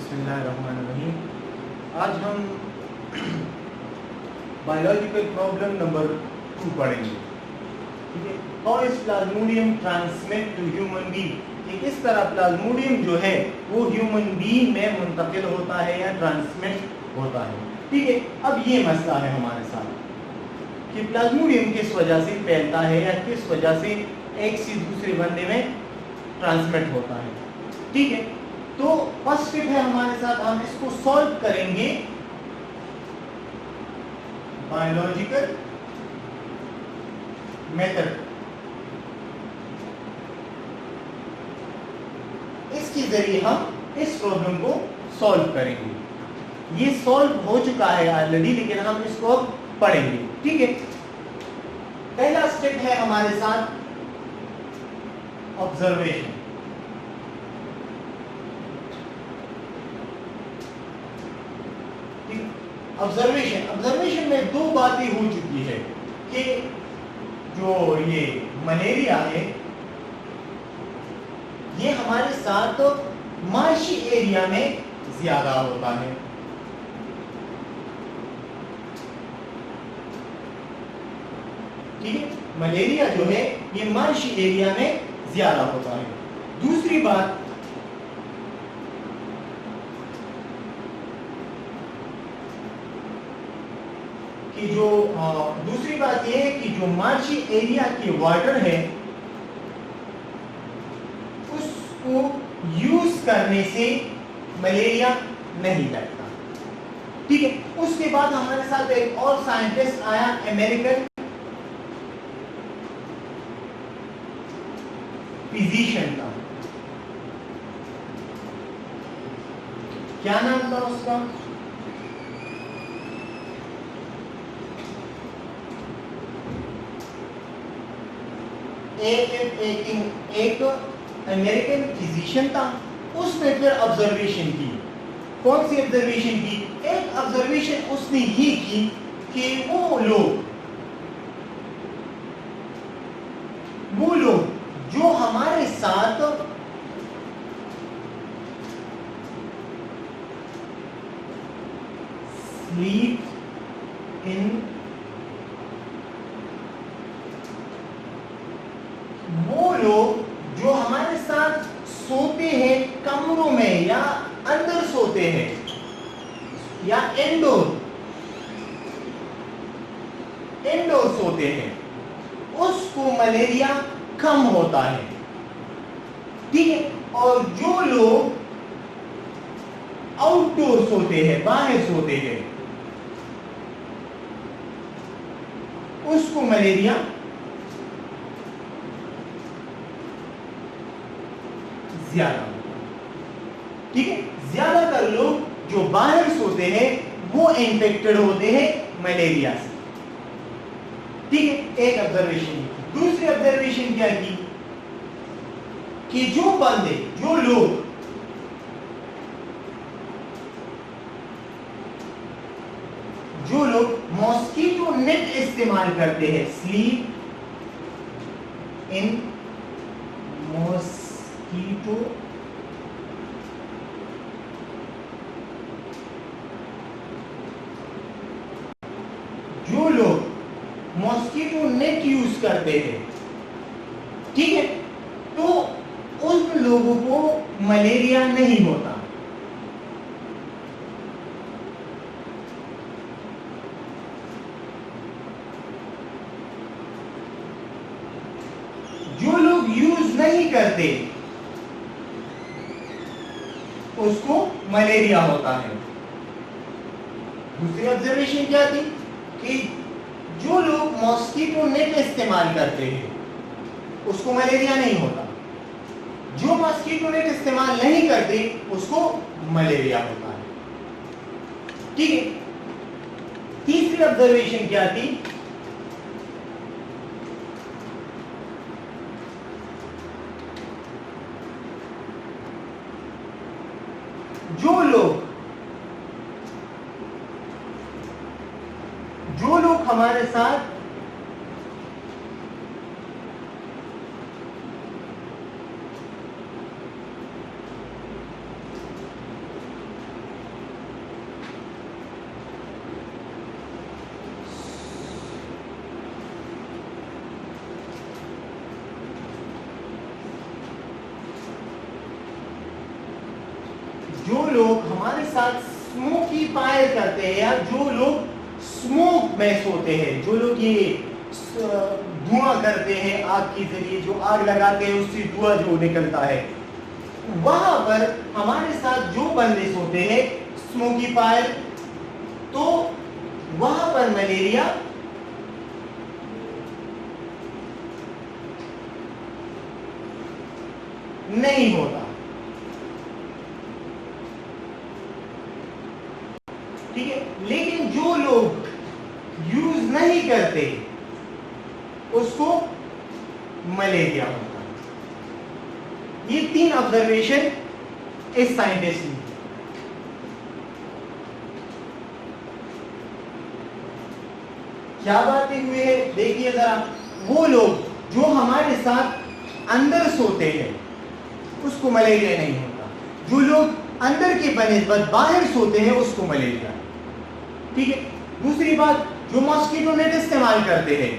बिस्मिल्लाहिर्रहमानिर्रहीम। आज हम बायोलॉजिकल प्रॉब्लम नंबर 2 पढ़ेंगे। ठीक है, how is plasmodium transmit to human being, कि किस तरह प्लाज्मोडियम जो है वो ह्यूमन बीइंग में मुंतकिल होता है या ट्रांसमिट होता है। ठीक है, अब ये मसला है हमारे साथ कि प्लाज्मोडियम किस वजह से फैलता है या किस वजह से एक से दूसरे बंदे में ट्रांसमिट होता है। ठीक है, तो फर्स्ट स्टेप है हमारे साथ, हम इसको सॉल्व करेंगे बायोलॉजिकल मेथड। इसके जरिए हम इस प्रॉब्लम को सॉल्व करेंगे। ये सॉल्व हो चुका है ऑलरेडी, लेकिन हम इसको अब पढ़ेंगे। ठीक है, पहला स्टेप है हमारे साथ ऑब्जर्वेशन। ऑब्जर्वेशन में दो बातें हो चुकी है कि जो ये मलेरिया है ये हमारे साथ मार्शी एरिया में ज्यादा होता है। ठीक है, मलेरिया जो है ये मार्शी एरिया में ज्यादा होता है। दूसरी बात कि दूसरी बात यह है कि जो मार्शी एरिया की वाटर है उसको यूज करने से मलेरिया नहीं लगता। ठीक है, उसके बाद हमारे साथ एक और साइंटिस्ट आया, अमेरिकन फिजिशियन था। क्या नाम था उसका? एक अमेरिकन फिजिशियन था। उसने फिर ऑब्जर्वेशन की। कौन सी ऑब्जर्वेशन की? एक ऑब्जर्वेशन उसने ये की कि वो लोग जो हमारे साथ स्लीप इन, वो लोग जो हमारे साथ सोते हैं कमरों में या अंदर सोते हैं या इंडोर सोते हैं, उसको मलेरिया कम होता है। ठीक है, और जो लोग आउटडोर सोते हैं, बाहर सोते हैं, उसको मलेरिया ज्यादा होता है। ठीक है, ज्यादातर लोग जो बाहर सोते हैं वो इन्फेक्टेड होते हैं मलेरिया से। ठीक है, एक ऑब्जर्वेशन। दूसरी ऑब्जर्वेशन क्या की कि जो लोग मॉस्किटो नेट इस्तेमाल करते हैं, sleep in mosquito net use करते हैं, ठीक है, तो उन लोगों को मलेरिया नहीं होता। जो लोग यूज नहीं करते उसको मलेरिया होता है। दूसरी ऑब्जर्वेशन क्या थी कि जो लोग मॉस्किटो नेट इस्तेमाल करते हैं उसको मलेरिया नहीं होता। जो मॉस्किटो नेट इस्तेमाल नहीं करते उसको मलेरिया होता है। ठीक है, तीसरी ऑब्जर्वेशन क्या थी? जो लोग हमारे साथ जो लोग हमारे साथ स्मोकी फायर करते हैं या जो लोग स्मोक में सोते हैं, जो लोग ये धुआं करते हैं आग के जरिए, जो आग लगाते हैं उससे धुआं जो निकलता है, वहां पर हमारे साथ जो बंदे सोते हैं स्मोकी फायर, तो वहां पर मलेरिया नहीं होता। ठीक है, लेकिन जो लोग यूज नहीं करते उसको मलेरिया होता है। ये 3 ऑब्जर्वेशन इस साइंटिस्ट ने। क्या बातें हुई है देखिए जरा। वो लोग जो हमारे साथ अंदर सोते हैं उसको मलेरिया नहीं होता, जो लोग अंदर के बनिस्बत बाहर सोते हैं उसको मलेरिया। ठीक है, दूसरी बात, जो मॉस्किटो नेट इस्तेमाल करते हैं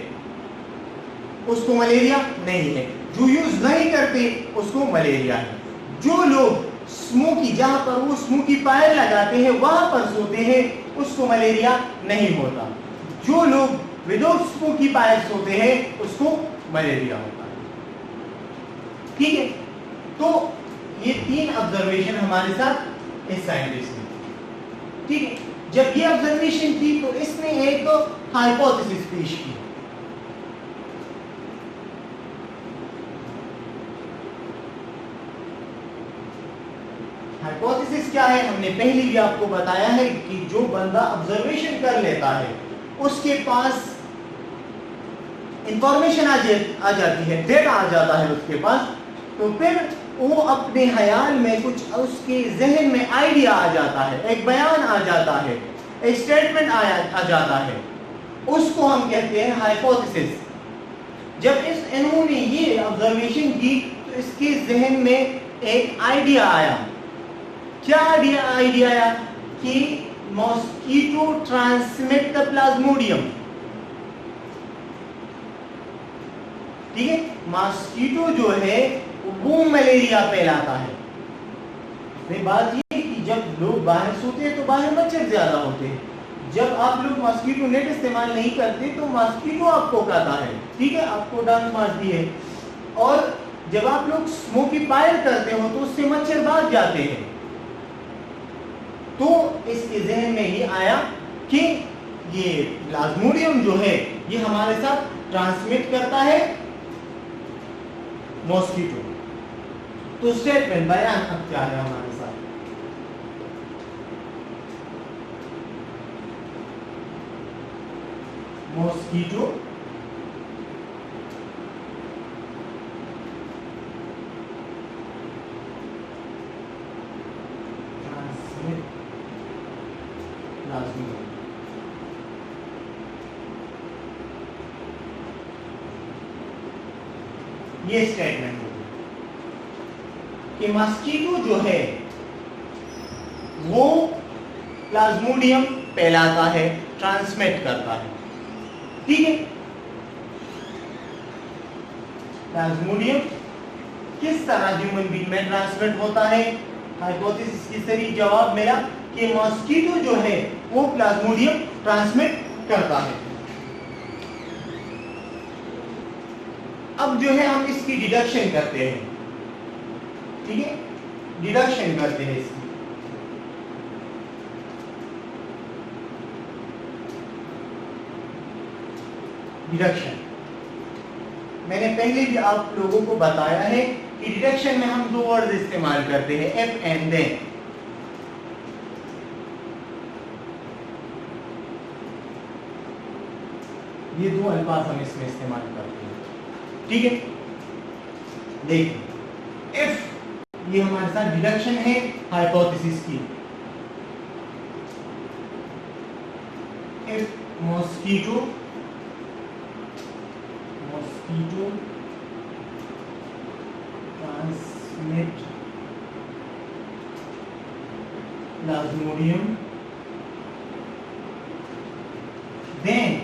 उसको मलेरिया नहीं है, जो यूज नहीं करते उसको मलेरिया है। जो लोग स्मोकी, जहां पर वो स्मोकी फायर लगाते हैं वहां पर सोते हैं उसको मलेरिया नहीं होता। जो लोग विदाउट स्मोकी फायर सोते हैं उसको मलेरिया होता है। ठीक है, तो ये 3 ऑब्जर्वेशन हमारे साथ इस साइंटिस्ट ने। ठीक है, जब ये ऑब्जर्वेशन थी तो इसने एक हाइपोथेसिस पेश की। हाइपोथेसिस क्या है? हमने पहले भी आपको बताया है कि जो बंदा ऑब्जर्वेशन कर लेता है उसके पास इंफॉर्मेशन आ जाती है, डेटा आ जाता है उसके पास, तो फिर वो अपने ख्याल में कुछ, उसके जहन में आइडिया आ जाता है, एक बयान आ जाता है, एक स्टेटमेंट आ जाता है, उसको हम कहते हैं हाइपोथेसिस। जब इन्होंने ये ऑब्जर्वेशन की तो इसके जहन में एक आइडिया आया। क्या आइडिया आया? कि मॉस्किटो ट्रांसमिट द प्लाज्मोडियम। ठीक है, मॉस्किटो जो है वो मलेरिया फैलाता है। बात ये कि जब लोग बाहर सोते हैं तो बाहर मच्छर ज्यादा होते हैं। जब आप लोग मॉस्किटो नेट इस्तेमाल नहीं करते तो मॉस्किटो आपको खाता है, ठीक है, आपको डांस मारती है। और जब आप लोग स्मोकी फायर करते हो तो उससे मच्छर भाग जाते हैं। तो इसके जहन में ये आया कि ये प्लाज्मोडियम जो है ये हमारे साथ ट्रांसमिट करता है मॉस्किटो। तो स्टेटमेंट, बयान अब क्या है हमारे साथ? Mosquito transmit Plasmodium. ये स्टेटमेंट कि मॉस्किटो जो है वो प्लाज्मोडियम फैलाता है, ट्रांसमिट करता है। ठीक है, प्लाज्मोडियम किस तरह ह्यूमन बीइंग में ट्रांसमिट होता है? हाइपोथेसिस के जरिए जवाब मिला कि मॉस्किटो जो है वो प्लाज्मोडियम ट्रांसमिट करता है। अब जो है हम इसकी डिडक्शन करते हैं। ठीक है, डिडक्शन करते हैं इसकी। डिडक्शन मैंने पहले भी आप लोगों को बताया है कि डिडक्शन में हम 2 वर्ड इस्तेमाल करते हैं, एफ एंड देन। ये 2 अल्फाज हम इसमें इस्तेमाल करते हैं। ठीक है, देखिए, इफ ये हमारे साथ डिडक्शन है हाइपोथेसिस की। If mosquito transmit plasmodium then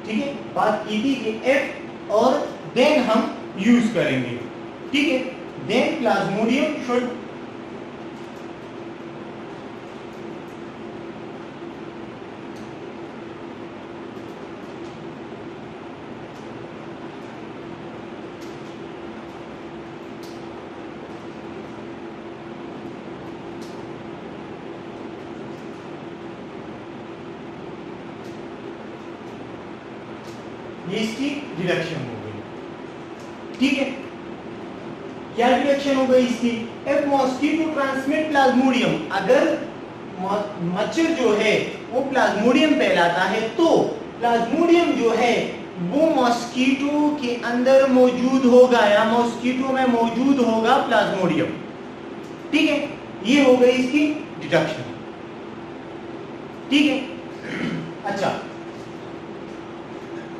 ठीक है, बात की थी कि एफ और देन हम यूज करेंगे। ठीक है, देन प्लाज्मोडियम शुड ये इसकी डिडक्शन हो गई, ठीक है। क्या डिडक्शन हो गई इसकी? इफ मॉस्किटो ट्रांसमिट प्लाज्मोडियम, अगर मच्छर जो है वो प्लाज्मोडियम फैलाता है तो प्लाज्मोडियम जो है वो मॉस्किटो के अंदर मौजूद होगा या मॉस्किटो में मौजूद होगा प्लाज्मोडियम, ठीक है। ये हो गई इसकी डिडक्शन, ठीक है। अच्छा,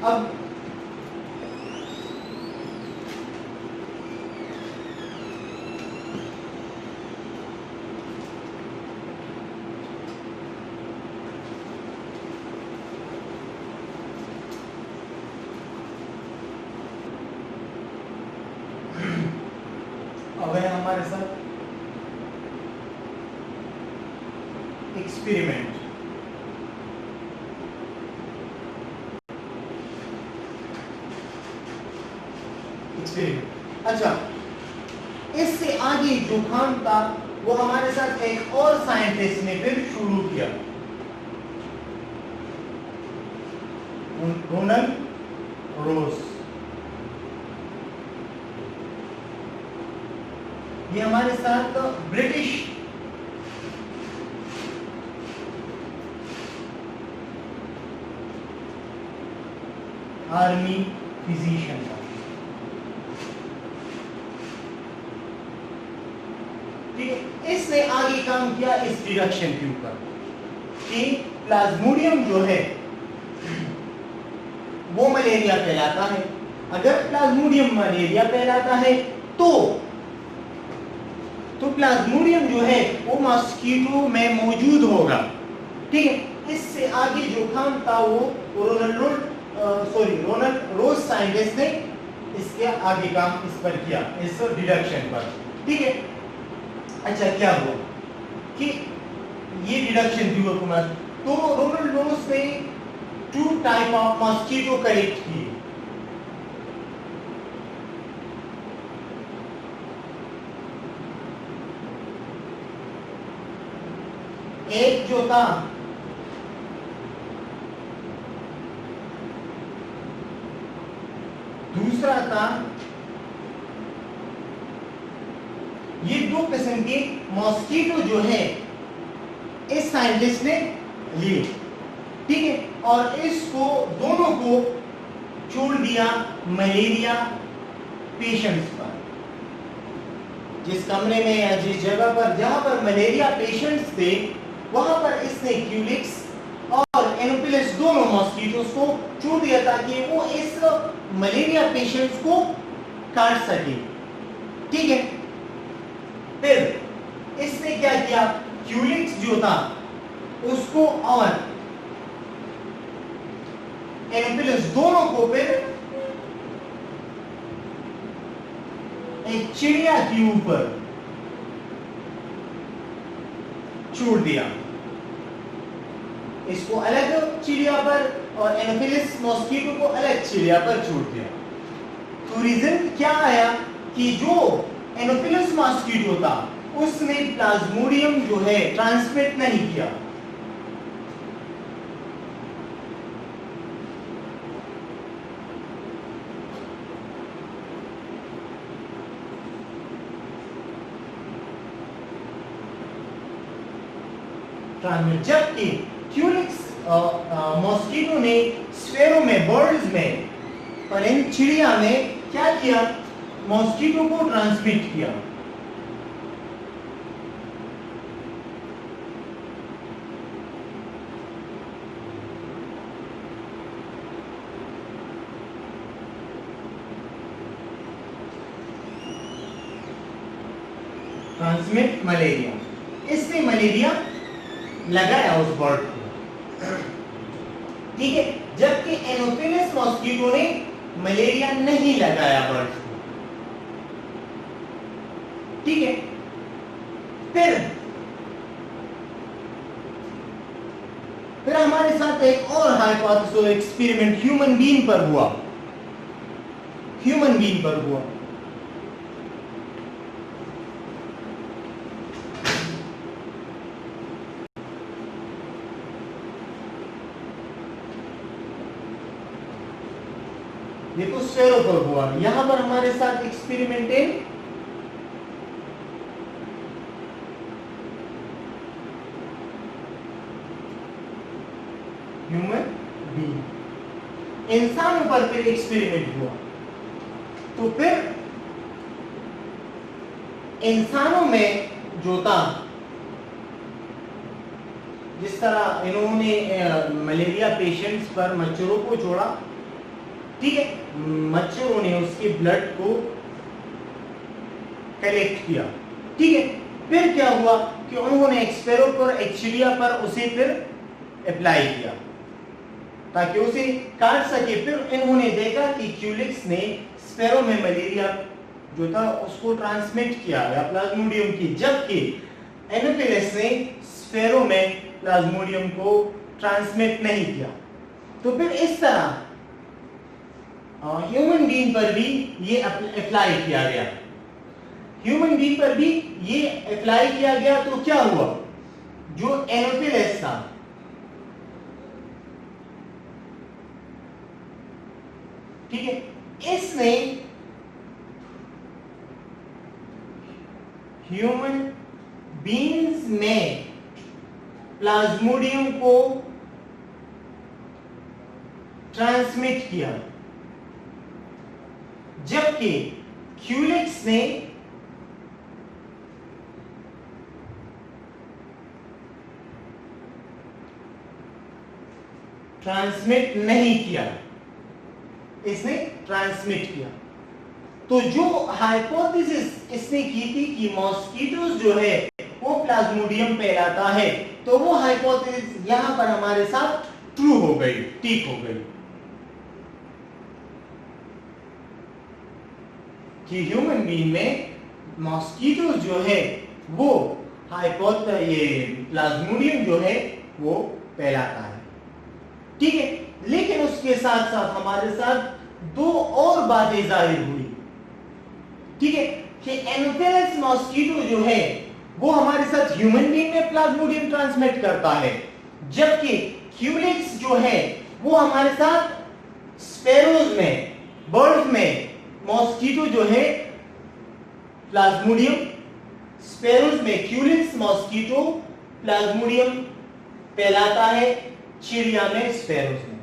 अब है हमारे साथ एक्सपेरिमेंट। अच्छा, इससे आगे जो काम था वो हमारे साथ एक और साइंटिस्ट ने फिर शुरू किया, रोनाल्ड रोस। ये हमारे साथ ब्रिटिश आर्मी फिजिशियन था, ठीक है। इसने आगे काम किया इस डिडक्शन के ऊपर कि प्लाज्मोडियम जो है वो मलेरिया फैलाता है। अगर प्लाज्मोडियम मलेरिया फैलाता है तो प्लाज्मोडियम जो है वो मॉस्किटो में मौजूद होगा, ठीक है। इससे आगे जो काम था वो रोनाल्ड रोज साइंटिस्ट ने इसके आगे काम इस पर किया, इस डिडक्शन पर, ठीक है। अच्छा, क्या हुआ कि ये डिडक्शन थी हुकूमत, तो रोनाल्ड रोज ने 2 टाइप ऑफ मॉस्किटो कलेक्ट किए। एक जो था दूसरा था, ये 2 किस्म के मॉस्किटो जो है इस साइंटिस्ट ने लिए, ठीक है। और इसको दोनों को छोड़ दिया मलेरिया पेशेंट्स पर। जिस कमरे में या जिस जगह पर जहां पर मलेरिया पेशेंट्स थे वहां पर इसने क्यूलिक्स और एनोफिलिस दोनों मॉस्किटोस को छोड़ दिया ताकि वो इस मलेरिया पेशेंट्स को काट सके, ठीक है। फिर इसने क्या किया, क्यूलिक्स जो था उसको और एनोफिलिस दोनों को फिर एक चिड़िया के ऊपर छोड़ दिया, इसको अलग चिड़िया पर और एनोफिलिस मॉस्किटो को अलग चिड़िया पर छोड़ दिया। तो रिजल्ट क्या आया कि जो एनोफिलिस मॉस्किटो था उसने प्लाज्मोडियम जो है ट्रांसमिट नहीं किया, जबकि क्यूलिक्स मॉस्किटो ने स्फेरो में, बर्ड्स में और इन चिड़िया में क्या किया, मॉस्किटो को ट्रांसमिट किया। ट्रांसमिट मलेरिया, इसने मलेरिया लगाया उस बर्ड को, ठीक है। जबकि एनोफिलिस मॉस्किटो ने मलेरिया नहीं लगाया बर्ड को, ठीक है, फिर हमारे साथ एक और हाइपोथेसिस एक्सपेरिमेंट ह्यूमन बीइंग पर हुआ। देखो स्फेरो पर हुआ। यहां पर हमारे साथ एक्सपेरिमेंट है ह्यूमन बीइंग, इंसानों पर फिर एक्सपेरिमेंट हुआ। तो फिर इंसानों में जो था, जिस तरह इन्होंने मलेरिया पेशेंट्स पर मच्छरों को छोड़ा, ठीक है, मच्छरों ने उसके ब्लड को कलेक्ट किया, ठीक है, फिर क्या हुआ कि उन्होंने स्पैरो पर, एक्चुलिया पर उसे फिर अप्लाई किया ताकि उसे काट सके। फिर इन्होंने देखा कि क्यूलिक्स ने स्पैरो में मलेरिया जो था उसको ट्रांसमिट किया या प्लाज्मोडियम की, जबकि एनोफिलिस ने स्पैरो में प्लाज्मोडियम को ट्रांसमिट नहीं किया। तो फिर इस तरह ह्यूमन बीइंग पर भी ये अप्लाई किया गया, ह्यूमन बीइंग पर भी ये अप्लाई किया गया। तो क्या हुआ, जो एनोफिलिस था, ठीक है, इसने ह्यूमन बीइंग्स में प्लाज्मोडियम को ट्रांसमिट किया, जबकि क्यूलिक्स ने ट्रांसमिट नहीं किया, इसने ट्रांसमिट किया। तो जो हाइपोथेसिस इसने की थी कि मॉस्किटोज जो है वो प्लाज्मोडियम फैलाता है, तो वो हाइपोथेसिस यहां पर हमारे साथ ट्रू हो गई, ठीक हो गई कि ह्यूमन बीइंग में मॉस्किटो जो है वो ये प्लाज्मोडियम जो है वो फैलाता है, ठीक है। लेकिन उसके साथ साथ हमारे साथ दो और बातें जाहिर हुई, ठीक है, कि एनोफिलिस मॉस्किटो जो है वो हमारे साथ ह्यूमन बीइंग में प्लाज्मोडियम ट्रांसमिट करता है, जबकि क्यूलिक्स जो है वो हमारे साथ स्पैरोज में, बर्ड्स में मॉस्किटो जो है प्लाज्मोडियम, स्पैरोज में क्यूलिक्स मॉस्किटो प्लाज्मोडियम फैलाता है, चिड़िया में स्पैरोज में,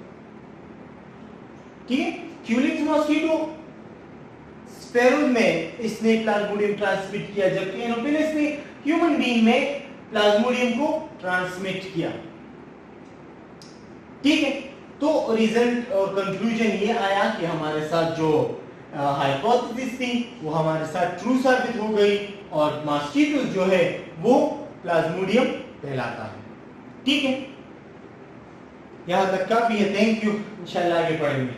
ठीक है। क्यूलिक्स मॉस्किटो स्पैरोज में इसने प्लाज्मोडियम ट्रांसमिट किया, जबकि एनोफिलिस ने ह्यूमन बीइंग में प्लाज्मोडियम को ट्रांसमिट किया, ठीक है। तो रिजल्ट और कंक्लूजन ये आया कि हमारे साथ जो हाइपोथेसिस थी वो हमारे साथ ट्रू साबित हो गई और मॉस्किटोज जो है वो प्लाज्मोडियम फैलाता है, ठीक है। यहां तक काफी है, थैंक यू, इंशाल्लाह आगे पढ़ेंगे।